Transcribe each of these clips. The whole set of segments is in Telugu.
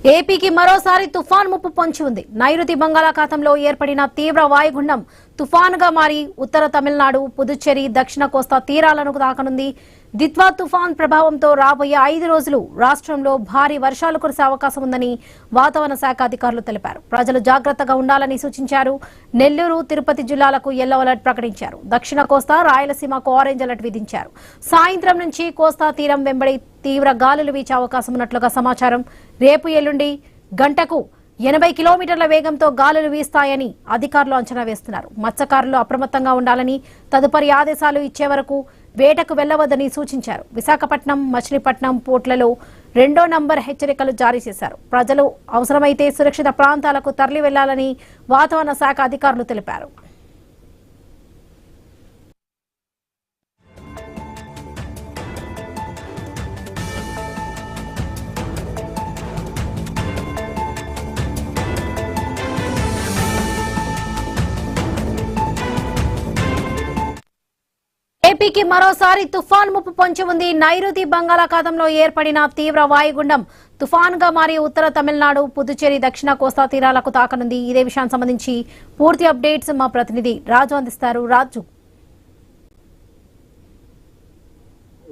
ఏపీకి మరోసారి తుఫాన్ ముప్పు పొంచి ఉంది. నైరుతి బంగాళాఖాతంలో ఏర్పడిన తీవ్ర వాయుగుండం తుఫానుగా మారి ఉత్తర తమిళనాడు, పుదుచ్చేరి, దక్షిణ కోస్తా తీరాలను తాకనుంది. దిత్వా తుఫాన్ ప్రభావంతో రాబోయే 5 రోజులు రాష్ట్రంలో భారీ వర్షాలు కురిసే అవకాశం ఉందని వాతావరణ శాఖ అధికారులు తెలిపారు. ప్రజలు జాగ్రత్తగా ఉండాలని సూచించారు. నెల్లూరు, తిరుపతి జిల్లాలకు యెల్లో అలర్ట్ ప్రకటించారు. దక్షిణ కోస్తా, రాయలసీమకు ఆరెంజ్ అలర్ట్ విధించారు. సాయంత్రం నుంచి కోస్తా తీరం వెంబడి తీవ్ర గాలులు వీచే అవకాశం ఉన్నట్లుగా సమాచారం. రేపు ఎల్లుండి గంటకు 80 కిలోమీటర్ల వేగంతో గాలులు వీస్తాయని అధికారులు అంచనా వేస్తున్నారు. మత్స్యకారులు అప్రమత్తంగా ఉండాలని, తదుపరి ఆదేశాలు ఇచ్చే వరకు వేటకు వెళ్లవద్దని సూచించారు. విశాఖపట్నం, మచిలీపట్నం పోర్టులలో 2వ నంబర్ హెచ్చరికలు జారీ చేశారు. ప్రజలు అవసరమైతే సురక్షిత ప్రాంతాలకు తరలి వెళ్లాలని వాతావరణ శాఖ అధికారులు తెలిపారు. ఏపీకి మరోసారి తుఫాన్ ముప్పు పొంచి ఉంది. నైరుతి బంగాళాఖాతంలో ఏర్పడిన తీవ్ర వాయుగుండం తుఫాన్గా మారి ఉత్తర తమిళనాడు, పుదుచ్చేరి, దక్షిణ కోస్తా తీరాలకు తాకనుంది. ఇదే విషయానికి సంబంధించి పూర్తి అప్డేట్స్ మా ప్రతినిధి రాజు అందిస్తారు. రాజు,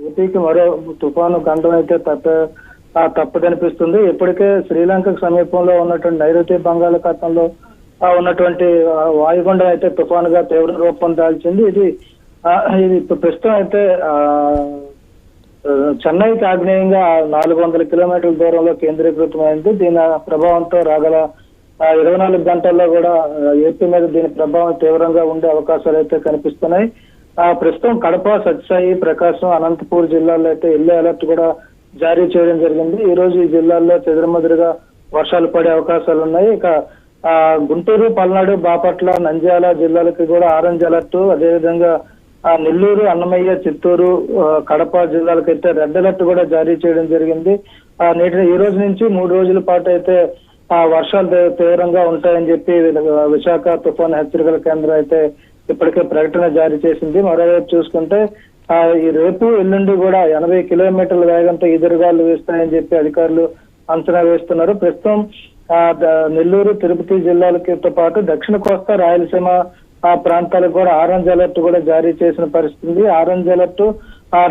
ఏపీకి మరో తుఫాను గండం అయితే తప్పదనిపిస్తుంది. ఇప్పటికే శ్రీలంకకు సమీపంలో ఉన్నటువంటి నైరుతి బంగాళాఖాతంలో ఉన్నటువంటి వాయుగుండం అయితే తుఫానుగా తీవ్ర రూపం దాల్చింది. ఇది ప్రస్తుతం అయితే చెన్నైకి ఆగ్నేయంగా 400 కిలోమీటర్ల దూరంలో కేంద్రీకృతమైంది. దీని ప్రభావంతో రాగల 24 గంటల్లో కూడా ఏపీ మీద దీని ప్రభావం తీవ్రంగా ఉండే అవకాశాలు అయితే కనిపిస్తున్నాయి. ప్రస్తుతం కడప, సత్యసాయి, ప్రకాశం, అనంతపూర్ జిల్లాల్లో అయితే యెల్లో అలర్ట్ కూడా జారీ చేయడం జరిగింది. ఈ రోజు ఈ జిల్లాల్లో చెదురుమదురుగా వర్షాలు పడే అవకాశాలు ఉన్నాయి. ఇక గుంటూరు, పల్నాడు, బాపట్ల, నంద్యాల జిల్లాలకి కూడా ఆరెంజ్ అలర్ట్, అదేవిధంగా నెల్లూరు, అన్నమయ్య, చిత్తూరు, కడప జిల్లాలకైతే రెడ్ అలర్ట్ కూడా జారీ చేయడం జరిగింది. ఈ రోజు నుంచి 3 రోజుల పాటు అయితే వర్షాలు తీవ్రంగా ఉంటాయని చెప్పి విశాఖ తుఫాను హెచ్చరికల కేంద్రం అయితే ఇప్పటికే ప్రకటన జారీ చేసింది. మరోవైపు చూసుకుంటే ఈ రేపు ఎల్లుండి కూడా 80 కిలోమీటర్ల వేగంతో ఎదురుగాలు వేస్తాయని చెప్పి అధికారులు అంచనా వేస్తున్నారు. ప్రస్తుతం నెల్లూరు, తిరుపతి జిల్లాలతో పాటు దక్షిణ కోస్తా, రాయలసీమ ప్రాంతాలకు కూడా ఆరెంజ్ అలర్ట్ కూడా జారీ చేసిన పరిస్థితి. ఆరెంజ్ అలర్ట్,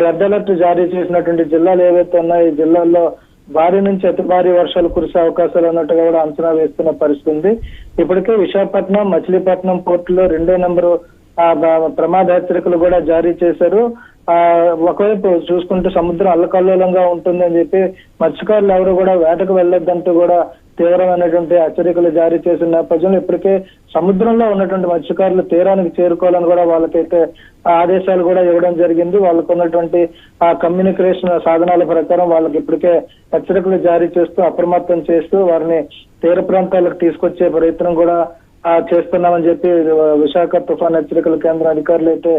రెడ్ అలర్ట్ జారీ చేసినటువంటి జిల్లాలు ఏవైతే ఉన్నాయో ఈ జిల్లాల్లో భారీ నుంచి అతి భారీ వర్షాలు కురిసే అవకాశాలు ఉన్నట్టుగా కూడా అంచనా వేస్తున్న పరిస్థితి. ఇప్పటికే విశాఖపట్నం, మచిలీపట్నం పోర్టులో 2వ నంబరు ప్రమాద హెచ్చరికలు కూడా జారీ చేశారు. ఒకవైపు చూసుకుంటే సముద్రం అల్లకల్లోలంగా ఉంటుందని చెప్పి మత్స్యకారులు ఎవరు కూడా వేటకు వెళ్లొద్దంటూ కూడా తీవ్రమైనటువంటి హెచ్చరికలు జారీ చేసిన నేపథ్యంలో ఇప్పటికే సముద్రంలో ఉన్నటువంటి మత్స్యకారులు తీరానికి చేరుకోవాలని కూడా వాళ్ళకైతే ఆదేశాలు కూడా ఇవ్వడం జరిగింది. వాళ్ళకు ఉన్నటువంటి కమ్యూనికేషన్ సాధనాల ప్రకారం వాళ్ళకి ఇప్పటికే హెచ్చరికలు జారీ చేస్తూ అప్రమత్తం చేస్తూ వారిని తీర ప్రాంతాలకు తీసుకొచ్చే ప్రయత్నం కూడా చేస్తున్నామని చెప్పి విశాఖ తుఫాన్ హెచ్చరికల కేంద్రం అధికారులు అయితే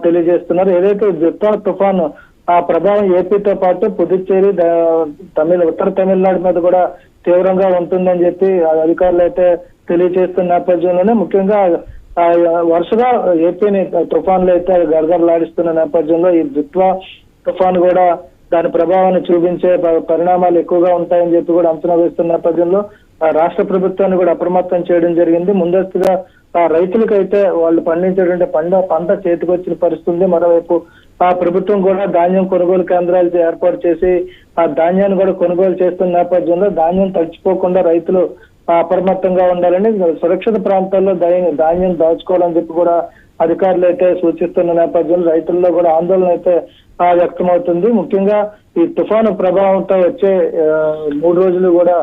తెలియజేస్తున్నారు. ఏదైతే దిత్వా తుఫాను ప్రభావం ఏపీతో పాటు పుదుచ్చేరి, ఉత్తర తమిళనాడు మీద కూడా తీవ్రంగా ఉంటుందని చెప్పి అధికారులు అయితే తెలియజేస్తున్న నేపథ్యంలోనే ముఖ్యంగా వరుసగా ఏపీని తుఫాన్లు అయితే గడగడలాడిస్తున్న నేపథ్యంలో ఈ దిత్వా తుఫాను కూడా దాని ప్రభావాన్ని చూపించే పరిణామాలు ఎక్కువగా ఉంటాయని చెప్పి కూడా అంచనా వేస్తున్న నేపథ్యంలో రాష్ట్ర ప్రభుత్వాన్ని కూడా అప్రమత్తం చేయడం జరిగింది. ముందస్తుగా రైతులకైతే వాళ్ళు పండించేటువంటి పంట చేతికొచ్చిన పరిస్థితి. మరోవైపు ప్రభుత్వం కూడా ధాన్యం కొనుగోలు కేంద్రాలు ఏర్పాటు చేసి ఆ ధాన్యాన్ని కూడా కొనుగోలు చేస్తున్న నేపథ్యంలో ధాన్యం తడిచిపోకుండా రైతులు అప్రమత్తంగా ఉండాలని, సురక్షిత ప్రాంతాల్లో ధాన్యం దాచుకోవాలని చెప్పి కూడా అధికారులు అయితే సూచిస్తున్న నేపథ్యంలో రైతుల్లో కూడా ఆందోళన అయితే వ్యక్తమవుతుంది. ముఖ్యంగా ఈ తుఫాను ప్రభావంతో వచ్చే 3 రోజులు కూడా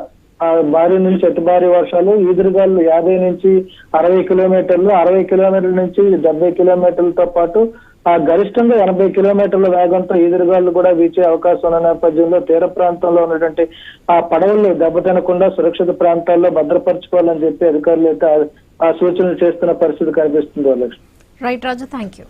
భారీ నుంచి అతి భారీ వర్షాలు, ఈదురుగాలు 50 నుంచి 60 కిలోమీటర్లు, 60 కిలోమీటర్ల నుంచి 70 కిలోమీటర్లతో పాటు గరిష్టంగా 80 కిలోమీటర్ల వేగంతో ఈదురుగాలు కూడా వీచే అవకాశం ఉన్న నేపథ్యంలో తీర ప్రాంతంలో ఉన్నటువంటి పడవలు దెబ్బతినకుండా సురక్షిత ప్రాంతాల్లో భద్రపరచుకోవాలని చెప్పి అధికారులు అయితే సూచనలు చేస్తున్న పరిస్థితి కనిపిస్తుంది. Right Raju, thank you.